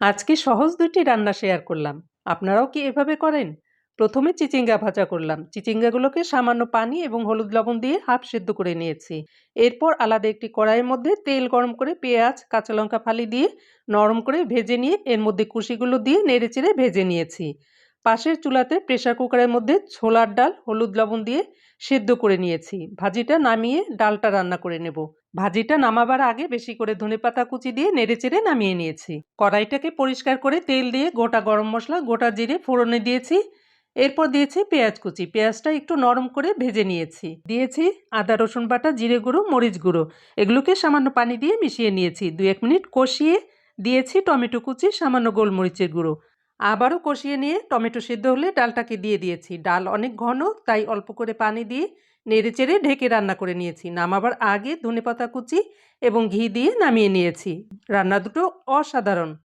আজকে সহজ ২ টি রান্না শেয়ার করলাম। আপনারাও কি এভাবে করেন? প্রথমে চিচিঙ্গা ভাজা করলাম। চিচিঙ্গাগুলোকে সামান্য পানি এবং হলুদ লবণ দিয়ে হাফ সেদ্ধ করে নিয়েছি। এরপর আলাদা একটি কড়াইয়ের মধ্যে তেল গরম করে পেঁয়াজ, কাঁচা লঙ্কা ফালি দিয়ে নরম করে ভেজে নিয়ে এর মধ্যে কুশিগুলো দিয়ে নেড়েচেড়ে ভেজে নিয়েছি। পাশের চুলাতে প্রেসার কুকারের মধ্যে ছোলার ডাল হলুদ লবণ দিয়ে সেদ্ধ করে নিয়েছি। ভাজিটা নামিয়ে ডালটা রান্না করে নেব। ভাজিটা নামাবার আগে বেশি করে ধনেপাতা কুচি দিয়ে নেড়েচেড়ে নামিয়ে নিয়েছি। কড়াইটাকে পরিষ্কার করে তেল দিয়ে গোটা গরম মশলা, গোটা জিরে ফোড়নে দিয়েছি। এরপর দিয়েছি পেঁয়াজ কুচি। পেঁয়াজটা একটু নরম করে ভেজে নিয়েছি। দিয়েছি আদা রসুন বাটা, জিরে গুঁড়ো, মরিচ গুঁড়ো। এগুলোকে সামান্য পানি দিয়ে মিশিয়ে নিয়েছি। ২-১ মিনিট কষিয়ে দিয়েছি টমেটো কুচি, সামান্য গোলমরিচের গুঁড়ো। আবারও কষিয়ে নিয়ে টমেটো সিদ্ধ হলে ডালটাকে দিয়ে দিয়েছি। ডাল অনেক ঘন, তাই অল্প করে পানি দিয়ে নেড়েচেড়ে ঢেকে রান্না করে নিয়েছি। নামাবার আগে ধনেপাতা কুচি এবং ঘি দিয়ে নামিয়ে নিয়েছি। রান্না দুটো অসাধারণ।